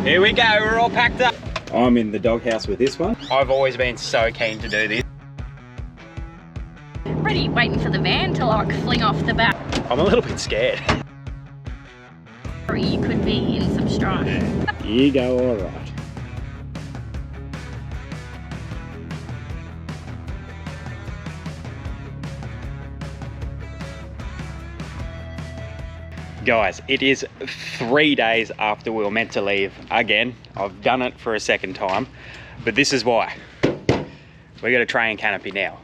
Here we go, we're all packed up. I'm in the doghouse with this one. I've always been so keen to do this. Ready, waiting for the van to like fling off the back. I'm a little bit scared. Or you could be in some strife. You go all right. Guys, it is 3 days after we were meant to leave again. I've done it for a second time, but this is why. We got a tray canopy now.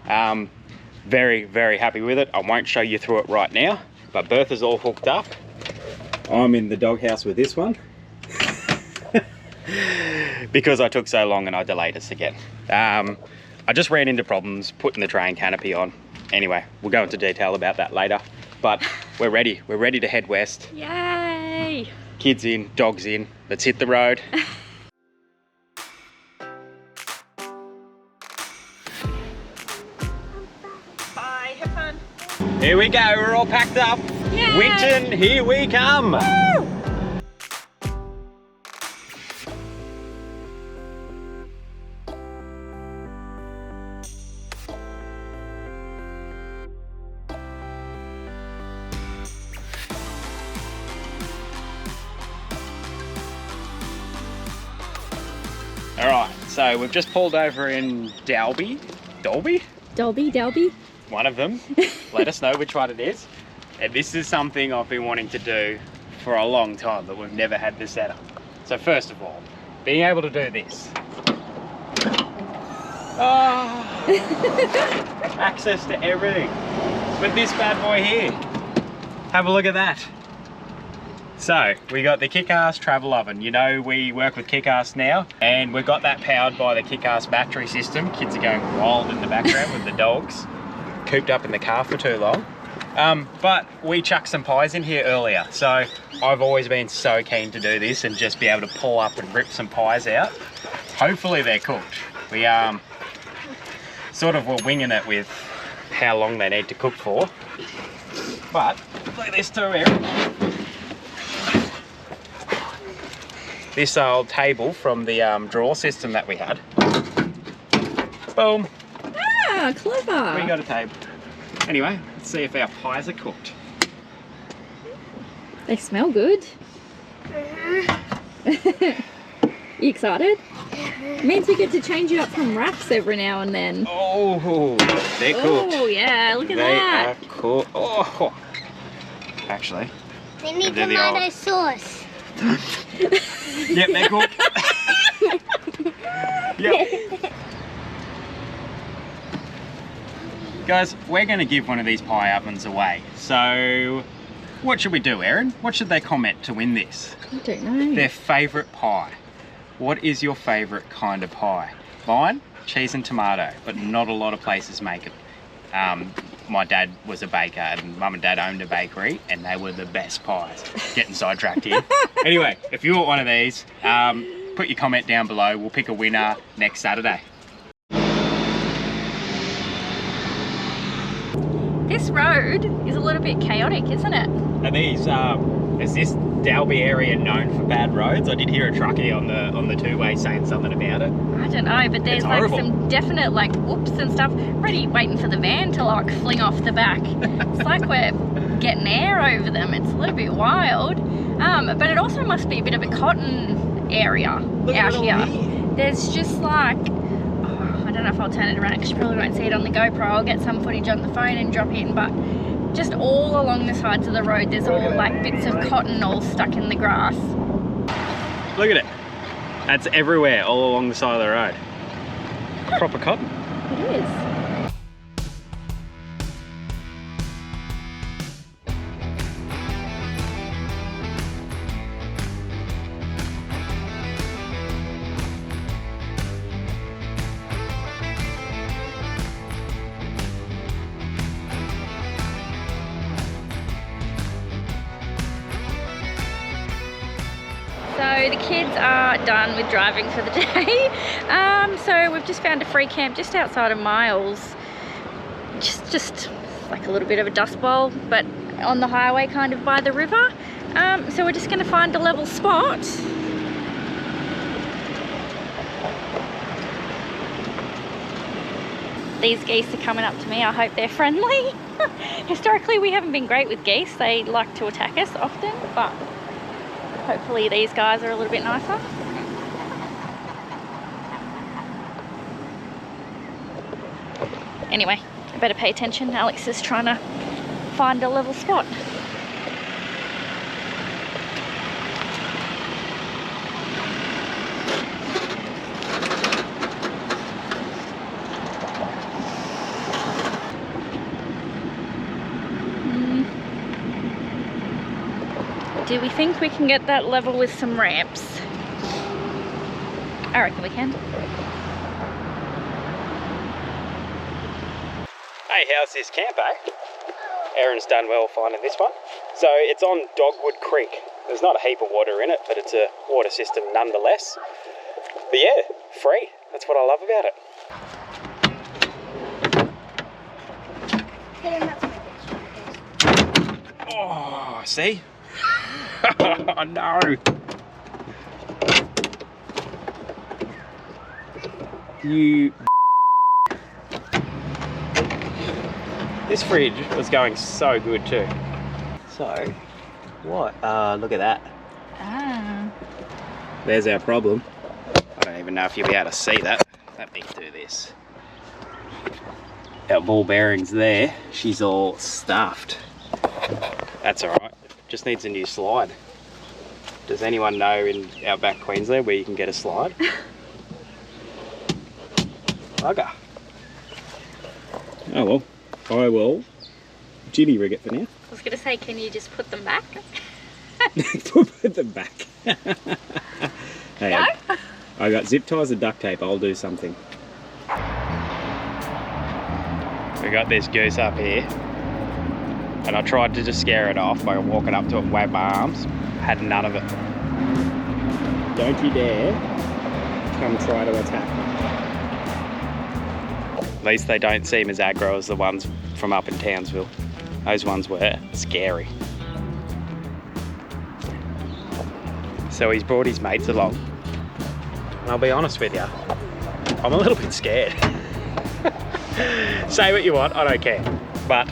Very, very happy with it. I won't show you through it right now, but Bertha's all hooked up. I'm in the doghouse with this one. Because I took so long and I delayed us again. I just ran into problems putting the tray canopy on. Anyway, we'll go into detail about that later. But we're ready. We're ready to head west. Yay! Kids in, dogs in. Let's hit the road. Bye, have fun. Here we go. We're all packed up. Yay! Winton, here we come. Woo! All right, so we've just pulled over in Dalby. Dalby? Dalby? One of them. Let us know which one it is. And this is something I've been wanting to do for a long time, but we've never had this setup. So first of all, being able to do this. Oh, access to everything. But this bad boy here, have a look at that. So we got the Kickass travel oven. You know, we work with Kickass now, and we've got that powered by the Kickass battery system. Kids are going wild in the background with the dogs, cooped up in the car for too long. But we chucked some pies in here earlier, so I've always been so keen to do this and just be able to pull up and rip some pies out. Hopefully they're cooked. We sort of were winging it with how long they need to cook for. But look at this too, Erin. This old table from the drawer system that we had. Boom. Ah, clever. We got a table. Anyway, let's see if our pies are cooked. They smell good. You excited? Means we get to change it up from wraps every now and then. Oh, they're cooked. Oh yeah, look at They that. are cooked. Oh, actually. They need They're the tomato old- sauce. Yep, they're cooked. Yep. Guys, we're going to give one of these pie ovens away. So, what should we do, Erin? What should they comment to win this? I don't know. Their favourite pie. What is your favourite kind of pie? Mine, cheese and tomato, but not a lot of places make it. My dad was a baker and Mum and Dad owned a bakery and they were the best pies. Getting sidetracked here. Anyway, if you want one of these, put your comment down below. We'll pick a winner next Saturday. This road is a little bit chaotic, isn't it? Are these, is this Dalby area known for bad roads? I did hear a truckie on the two-way saying something about it. I don't know, but there's like horrible. some definite like whoops and stuff. Ready, waiting for the van to like fling off the back. It's like we're getting air over them. It's a little bit wild. But it also must be a bit of a cotton area out here. There's just like, I don't know if I'll turn it around because you probably won't see it on the GoPro. I'll get some footage on the phone and drop in, but just all along the sides of the road there's all like bits of cotton all stuck in the grass. Look at it. That's everywhere, all along the side of the road. Proper cotton. It is. So the kids are done with driving for the day. So we've just found a free camp just outside of Miles. Just like a little bit of a dust bowl, but on the highway kind of by the river. So we're just gonna find a level spot these geese are coming up to me. I hope they're friendly. Historically, we haven't been great with geese. They like to attack us often, but hopefully these guys are a little bit nicer. Anyway, I better pay attention. Alex is trying to find a level spot. Do we think we can get that level with some ramps? I reckon we can. Hey, how's this camp, eh? Erin's done well finding this one. So it's on Dogwood Creek. There's not a heap of water in it, but it's a water system nonetheless. But yeah, free. That's what I love about it. Oh, see? Oh no! You... This fridge was going so good too. So, what? Look at that. Ah. There's our problem. I don't even know if you'll be able to see that. Let me do this. Our ball bearings there, she's all stuffed. That's alright. Just needs a new slide. Does anyone know in OUTBACK Queensland where you can get a slide? Bugger. Oh well, I will jimmy rig it for now. I was going to say, can you just put them back? Put them back. Hey, No? I got zip ties and duct tape. I'll do something. We got this goose up here, and I tried to just scare it off by walking up to it and wave my arms. Had none of it. Don't you dare come try to attack. At least they don't seem as aggro as the ones from up in Townsville. Those ones were scary. So he's brought his mates along. And I'll be honest with you, I'm a little bit scared. Say what you want, I don't care. But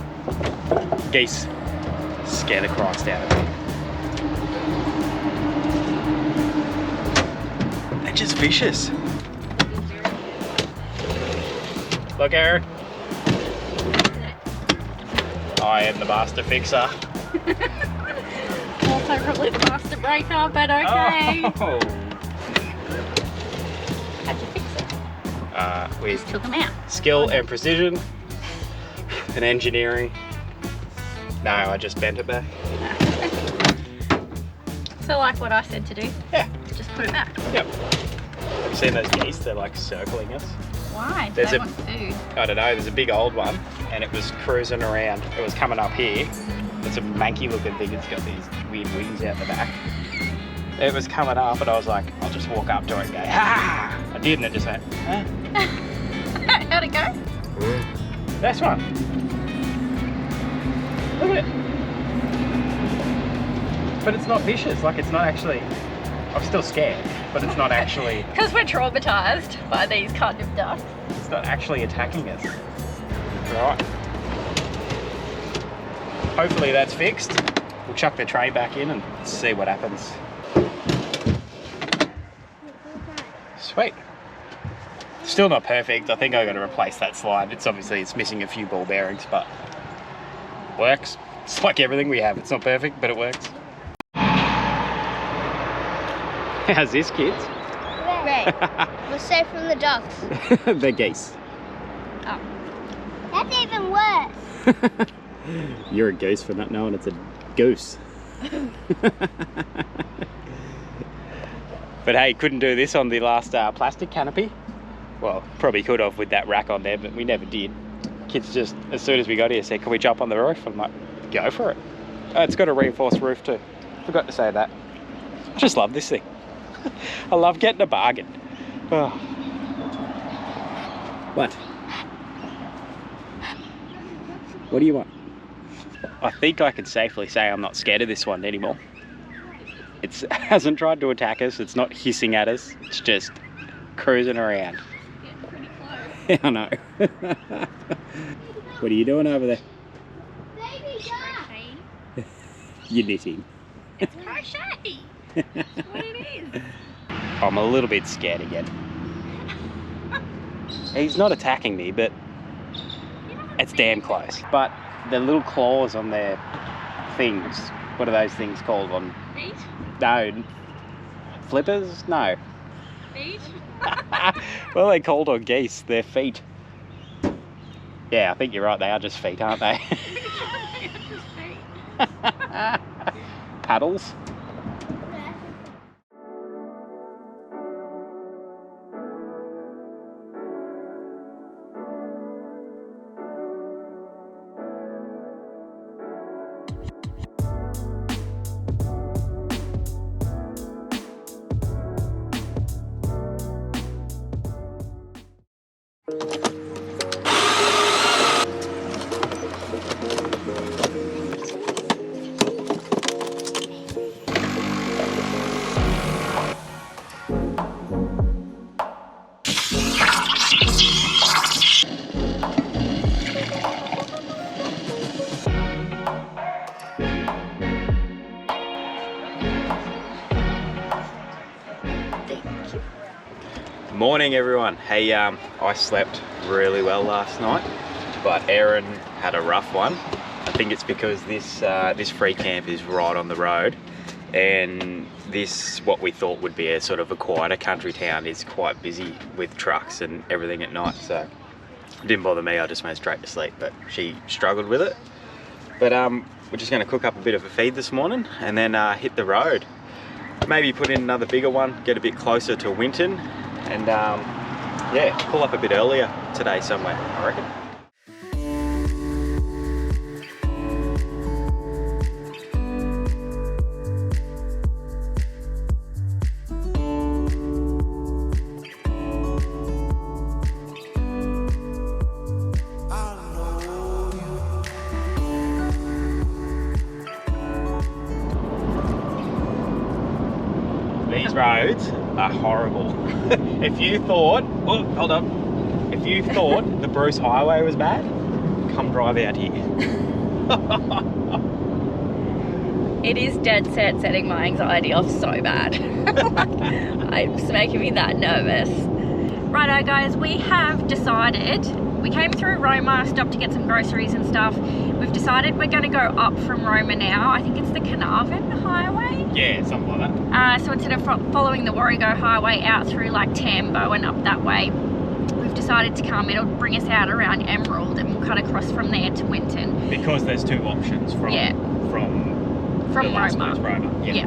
geese scare the Christ out of me. They're just vicious. Look, Erin. I am the master fixer. Also probably the master breaker, but okay. Oh. How'd you fix it? With Took them out. skill and precision and engineering. No, I just bent it back. So like what I said to do? Yeah. Just put it back. Yep. Have you seen those geese? They're like circling us. Why? Do There's they a- want food? I don't know, there's a big old one and it was cruising around. It was coming up here. It's a manky looking thing. It's got these weird wings out the back. It was coming up and I was like, I'll just walk up to it and go, ha! I did and it just went, huh? How'd it go? That's one. Look at it. But it's not vicious, like it's not actually, I'm still scared, but it's not actually, Because we're traumatized by these kind of ducks. it's not actually attacking us. Right. Hopefully that's fixed. We'll chuck the tray back in and see what happens. Sweet. Still not perfect. I think I got to replace that slide. It's missing a few ball bearings, but works. It's like everything we have. It's not perfect, but it works. How's this, kids? Great. We're safe from the ducks. They're geese. Oh. That's even worse. You're a goose for not knowing it's a goose. But hey, couldn't do this on the last plastic canopy. Well, probably could have with that rack on there, but we never did. Kids just, as soon as we got here, said, can we jump on the roof? I'm like, go for it. Oh, it's got a reinforced roof too. Forgot to say that. I just love this thing. I love getting a bargain. Oh. What? What do you want? I think I can safely say I'm not scared of this one anymore. It hasn't tried to attack us, it's not hissing at us, it's just cruising around. Yeah, pretty close. I know. What are you doing over there? Baby duck. You're knitting. It's crochet. That's what it is. I'm a little bit scared again. He's not attacking me, but it's damn close. But the little claws on their things, what are those things called on? Feet? No. Flippers? No. Feet? What are they called on geese? Their feet. Yeah, I think you're right. They are just feet, aren't they? Paddles? Morning everyone. Hey, I slept really well last night, but Erin had a rough one. I think it's because this free camp is right on the road, and this, what we thought would be a sort of a quieter country town, is quite busy with trucks and everything at night, so it didn't bother me. I just went straight to sleep, but she struggled with it. But we're just going to cook up a bit of a feed this morning and then hit the road. Maybe put in another bigger one, get a bit closer to Winton, and yeah, pull up a bit earlier today somewhere, I reckon. These roads are horrible. If you thought, oh, hold on. If you thought the Bruce Highway was bad, come drive out here. It is dead set setting my anxiety off so bad. It's making me that nervous. Righto guys, we have decided, we came through Roma, stopped to get some groceries and stuff. We've decided we're going to go up from Roma now. I think it's the Caravan Highway. Yeah, something like that. So instead of following the Warrego Highway out through like Tambo and up that way, we've decided to come. It'll bring us out around Emerald, and we'll cut across from there to Winton. Because there's two options from Roma. Yeah.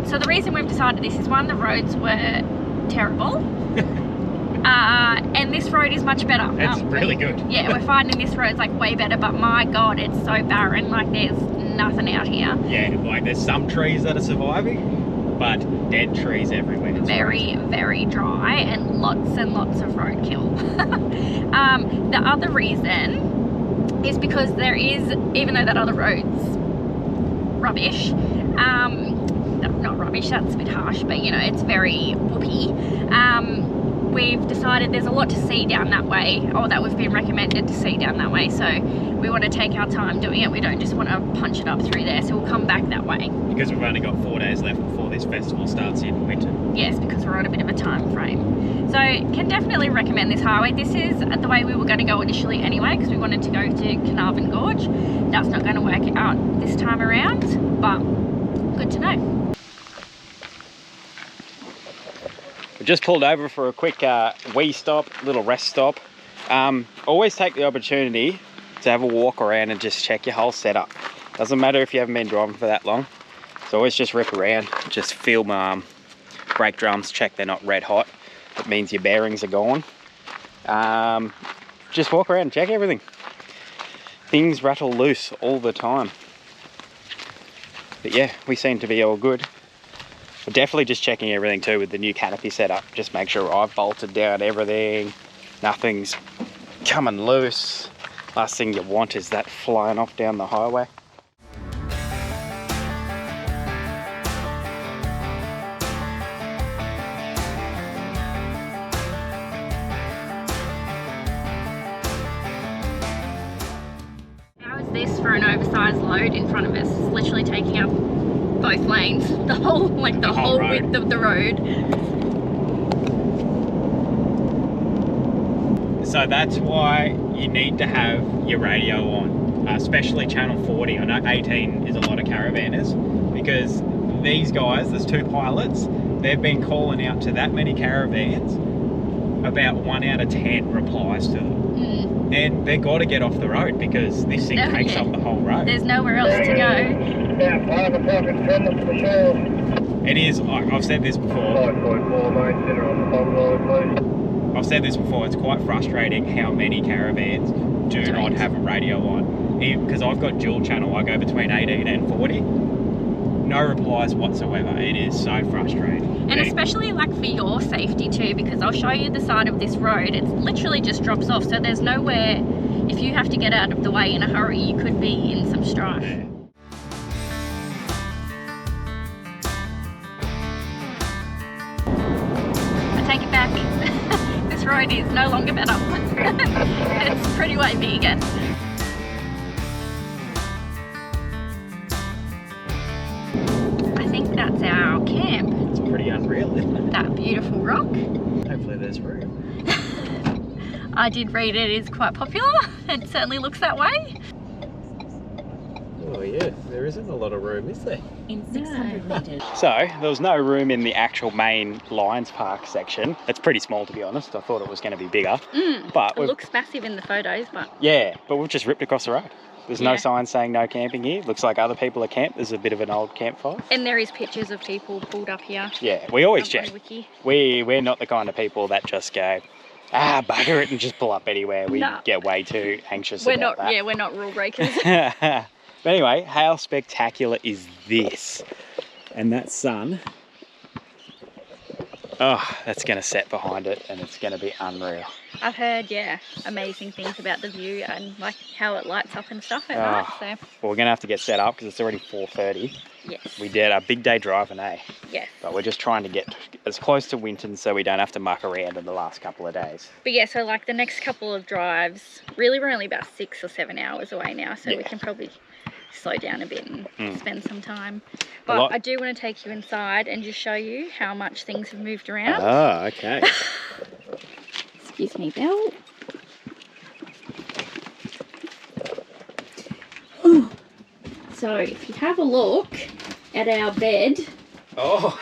So the reason we've decided this is, one, the roads were terrible. And this road is much better. It's really good. Yeah, we're finding this road's like way better, but my God, it's so barren. Like there's nothing out here. Yeah, like there's some trees that are surviving, but dead trees everywhere. It's very, very dry, and lots of roadkill. The other reason is because there is, even though that other road's rubbish, not rubbish, that's a bit harsh, but you know, it's very whoopee. We've decided there's a lot to see down that way, or that we've been recommended to see down that way, so we want to take our time doing it. We don't just want to punch it up through there, so we'll come back that way. Because we've only got 4 days left before this festival starts in Winton. Yes, because we're on a bit of a time frame. So can definitely recommend this highway. This is the way we were going to go initially anyway, because we wanted to go to Carnarvon Gorge. That's not going to work out this time around, but good to know. We just pulled over for a quick wee stop, little rest stop. Always take the opportunity to have a walk around and just check your whole setup. Doesn't matter if you haven't been driving for that long. So always just rip around, just feel my brake drums, check they're not red hot. It means your bearings are gone. Just walk around and check everything. Things rattle loose all the time. But yeah, we seem to be all good. We're definitely just checking everything too with the new canopy setup. Just make sure I've bolted down everything. Nothing's coming loose. Last thing you want is that flying off down the highway. this for an oversized load in front of us. It's literally taking up both lanes, the whole whole width of the road. So that's why you need to have your radio on, especially channel 40. I know 18 is a lot of caravanners, because these guys, there's 2 pilots, they've been calling out to that many caravans, about 1 out of 10 replies to them. And they've got to get off the road because this thing takes up the whole road. There's nowhere else to go. About 5 o'clock at Tremble for sure. It is, I've said this before. 5.4 main centre on the bottom line, please. I've said this before, it's quite frustrating how many caravans do not have a radio on. Because I've got dual channel, I go between 18 and 40. No replies whatsoever. It is so frustrating. And especially like for your safety too, because I'll show you the side of this road. It literally just drops off, so there's nowhere, if you have to get out of the way in a hurry, you could be in some strife. Yeah. I take it back. This road is no longer better. It's pretty way bigger. I think that's our camp. It's pretty unreal, isn't it? That beautiful rock. Hopefully there's room. I did read it is quite popular. It certainly looks that way. Oh yeah, there isn't a lot of room, is there? In 600 metres. So, there was no room in the actual main Lions Park section. It's pretty small, to be honest. I thought it was going to be bigger. But It looks massive in the photos, but... Yeah, but we've just ripped across the road. There's no sign saying no camping here. Looks like other people are camped. There's a bit of an old campfire. And there is pictures of people pulled up here. Yeah, we always check. Wiki. We're not the kind of people that just go, bugger it and just pull up anywhere. We get way too anxious about that. Yeah, we're not rule breakers. But anyway, how spectacular is this? And that sun, oh, that's going to set behind it and it's going to be unreal. I've heard, amazing things about the view and like how it lights up and stuff at night. So. Well, we're going to have to get set up because it's already 4:30. Yes. We did a big day driving, Yes. But we're just trying to get as close to Winton so we don't have to muck around in the last couple of days. But yeah, so like the next couple of drives, really we're only about 6 or 7 hours away now, so we can probably slow down a bit and spend some time. But I do want to take you inside and just show you how much things have moved around. Oh, okay. Excuse me, Belle. So if you have a look at our bed, Oh.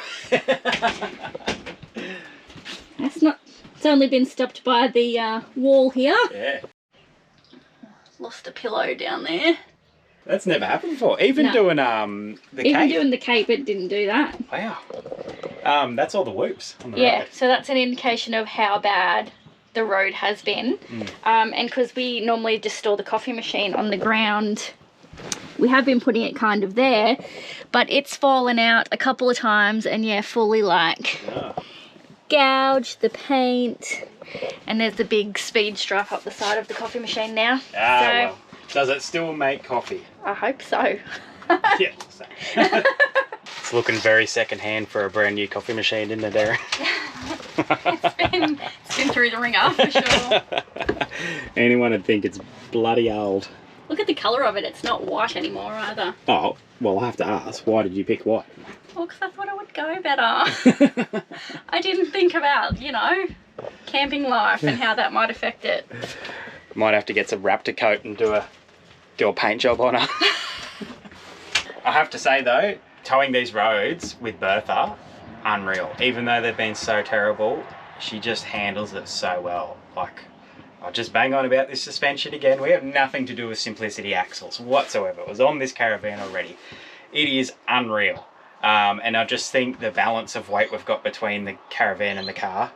it's only been stopped by the wall here. Yeah. Lost a pillow down there. That's never happened before. Even doing the Even cape. doing the cape, it didn't do that. Wow. That's all the whoops on the road. So that's an indication of how bad the road has been. And because we normally just store the coffee machine on the ground, we have been putting it kind of there, but it's fallen out a couple of times and fully like gouged the paint, and there's the big speed stripe up the side of the coffee machine now. Well. Does it still make coffee? I hope so. Yeah. It's looking very second-hand for a brand new coffee machine, isn't it, Darren? It's been through the ringer for sure. Anyone would think it's bloody old. Look at the colour of it. It's not white anymore either. Oh, well, I'll have to ask, why did you pick white? Well, because I thought it would go better. I didn't think about, camping life and how that might affect it. Might have to get some Raptor coat and do a paint job on her. I have to say though, towing these roads with Bertha, unreal. Even though they've been so terrible, she just handles it so well. Like, I'll just bang on about this suspension again. We have nothing to do with Simplicity axles whatsoever. It was on this Caravan already. It is unreal. And I just think the balance of weight we've got between the Caravan and the car,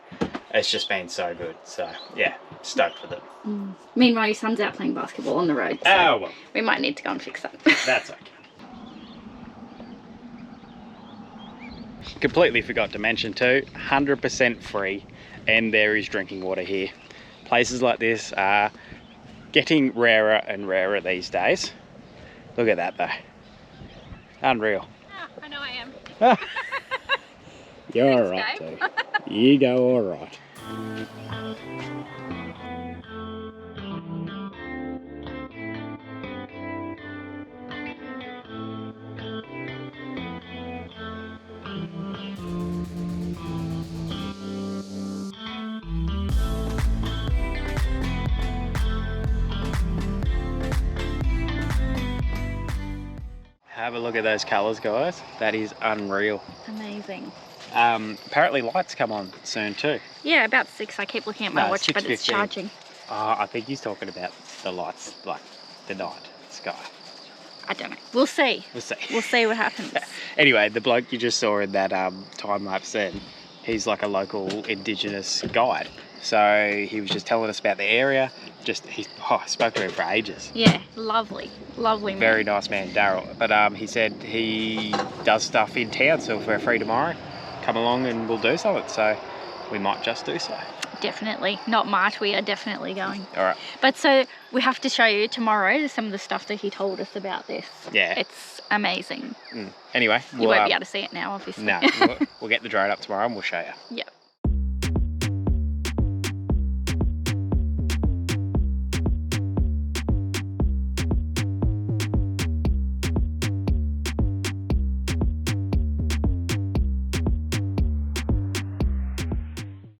it's just been so good. So yeah, stoked with it. Meanwhile, your son's out playing basketball on the road, so we might need to go and fix that. That's okay. Completely forgot to mention too, 100% free, and there is drinking water here. Places like this are getting rarer and rarer these days. Look at that though. Unreal. I know I am. You're alright too. You go alright. a look at those colours, guys. That is unreal. Amazing. Apparently lights come on soon too. Yeah, about 6. I keep looking at my No, watch, but it's 6:15. charging. I think he's talking about the lights, like the night sky. I don't know. We'll see. We'll see. We'll see what happens. Anyway, the bloke you just saw in that time-lapse then, he's like a local Indigenous guide. So he was just telling us about the area. I spoke to him for ages. Yeah, lovely. Lovely man. Very nice man, Daryl. But he said he does stuff in town, so if we're free tomorrow, come along and we'll do something. So we might just do so. Definitely. Not might, we are definitely going. All right. But so we have to show you tomorrow some of the stuff that he told us about this. Yeah. It's amazing. Anyway, You won't be able to see it now, obviously. No, we'll get the drone up tomorrow and we'll show you. Yep.